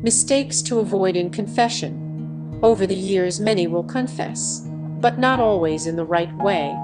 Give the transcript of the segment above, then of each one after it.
Mistakes to avoid in confession. Over the years, many will confess, but not always in the right way.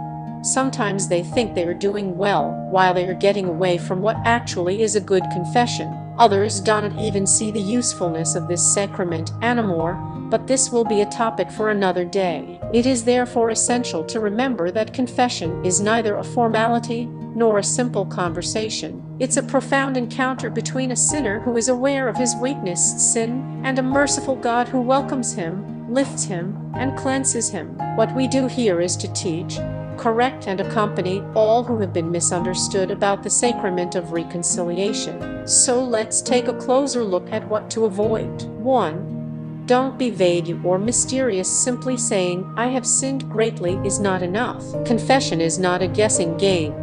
Sometimes they think they are doing well while they are getting away from what actually is a good confession. Others don't even see the usefulness of this sacrament anymore, but this will be a topic for another day. It is therefore essential to remember that confession is neither a formality nor a simple conversation. It's a profound encounter between a sinner who is aware of his weakness, sin, and a merciful God who welcomes him, lifts him, and cleanses him. What we do here is to teach, correct, and accompany all who have been misunderstood about the sacrament of reconciliation. So let's take a closer look at what to avoid. 1. Don't be vague or mysterious. Simply saying, "I have sinned greatly," is not enough. Confession is not a guessing game.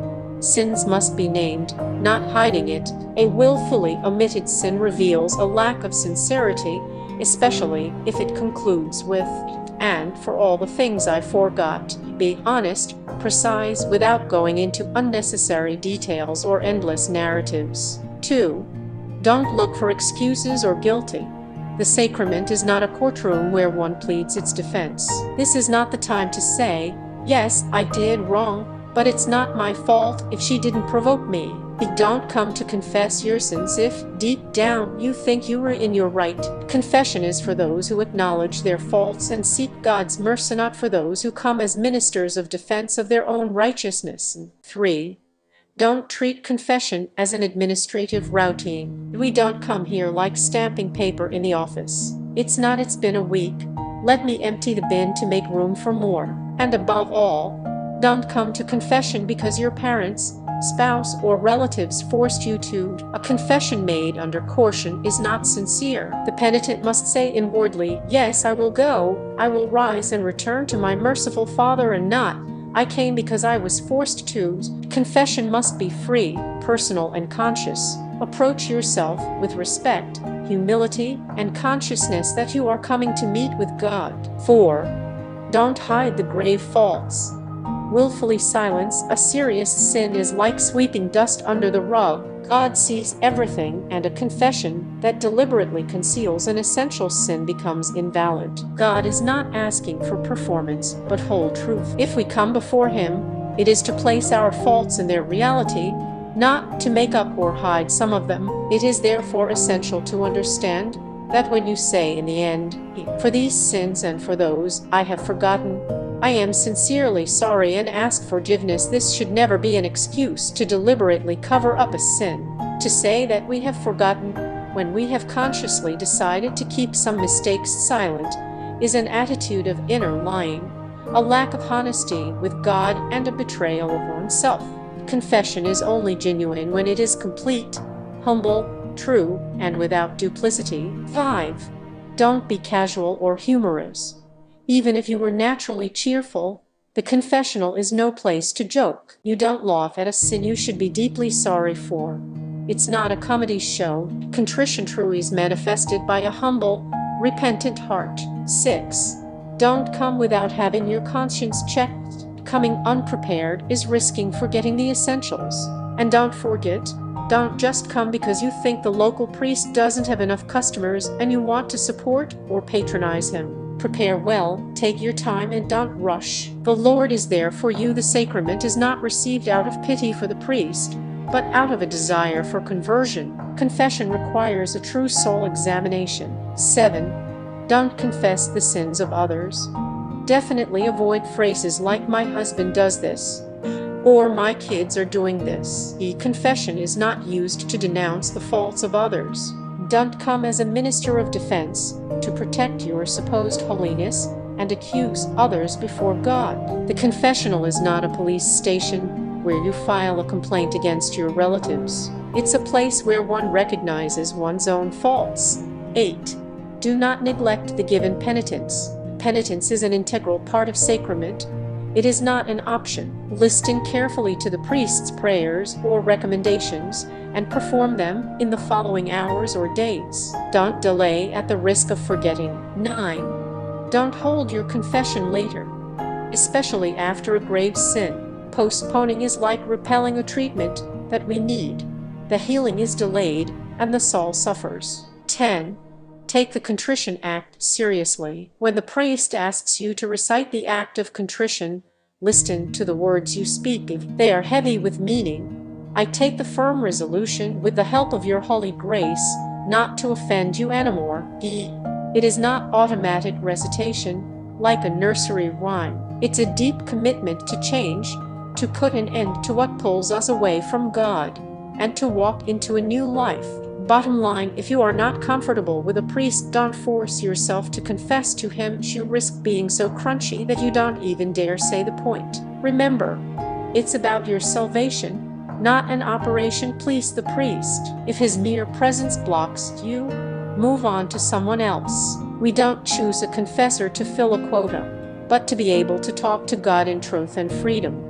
Sins must be named, not hiding it. A willfully omitted sin reveals a lack of sincerity, especially if it concludes with, "And for all the things I forgot." Be honest, precise, without going into unnecessary details or endless narratives. 2. Don't look for excuses or guilty. The sacrament is not a courtroom where one pleads its defense. This is not the time to say, "Yes, I did wrong, but it's not my fault if she didn't provoke me." You don't come to confess your sins if, deep down, you think you were in your right. Confession is for those who acknowledge their faults and seek God's mercy, not for those who come as ministers of defense of their own righteousness. 3. Don't treat confession as an administrative routine. We don't come here like stamping paper in the office. It's been a week. Let me empty the bin to make room for more. And above all, don't come to confession because your parents, spouse, or relatives forced you to. A confession made under coercion is not sincere. The penitent must say inwardly, "Yes, I will go, I will rise and return to my merciful Father," and not, "I came because I was forced to." Confession must be free, personal, and conscious. Approach yourself with respect, humility, and consciousness that you are coming to meet with God. 4. Don't hide the grave faults. Willfully silence a serious sin is like sweeping dust under the rug. God sees everything, and a confession that deliberately conceals an essential sin becomes invalid. God is not asking for performance, but whole truth. If we come before Him, it is to place our faults in their reality, not to make up or hide some of them. It is therefore essential to understand that when you say in the end, "For these sins and for those I have forgotten, I am sincerely sorry and ask forgiveness," this should never be an excuse to deliberately cover up a sin. To say that we have forgotten when we have consciously decided to keep some mistakes silent is an attitude of inner lying, a lack of honesty with God, and a betrayal of oneself. Confession is only genuine when it is complete, humble, true, and without duplicity. 5. Don't be casual or humorous. Even if you were naturally cheerful, the confessional is no place to joke. You don't laugh at a sin you should be deeply sorry for. It's not a comedy show. Contrition truly is manifested by a humble, repentant heart. 6. Don't come without having your conscience checked. Coming unprepared is risking forgetting the essentials. And don't forget, don't just come because you think the local priest doesn't have enough customers and you want to support or patronize him. Prepare well, take your time, and don't rush. The Lord is there for you. The sacrament is not received out of pity for the priest, but out of a desire for conversion. Confession requires a true soul examination. 7. Don't confess the sins of others. Definitely avoid phrases like "my husband does this," or "my kids are doing this." Confession is not used to denounce the faults of others. Don't come as a minister of defense to protect your supposed holiness and accuse others before God. The confessional is not a police station where you file a complaint against your relatives. It's a place where one recognizes one's own faults. 8. Do not neglect the given penitence. Penitence is an integral part of sacrament. It is not an option. Listen carefully to the priest's prayers or recommendations and perform them in the following hours or days. Don't delay at the risk of forgetting. 9. Don't hold your confession later, especially after a grave sin. Postponing is like repelling a treatment that we need. The healing is delayed and the soul suffers. 10. Take the contrition act seriously. When the priest asks you to recite the act of contrition, listen to the words you speak if they are heavy with meaning. I take the firm resolution, with the help of your holy grace, not to offend you anymore. It is not automatic recitation, like a nursery rhyme. It's a deep commitment to change, to put an end to what pulls us away from God, and to walk into a new life. Bottom line, if you are not comfortable with a priest, don't force yourself to confess to him. You risk being so crunchy that you don't even dare say the point. Remember, it's about your salvation, not an operation to please the priest. If his mere presence blocks you, move on to someone else. We don't choose a confessor to fill a quota, but to be able to talk to God in truth and freedom.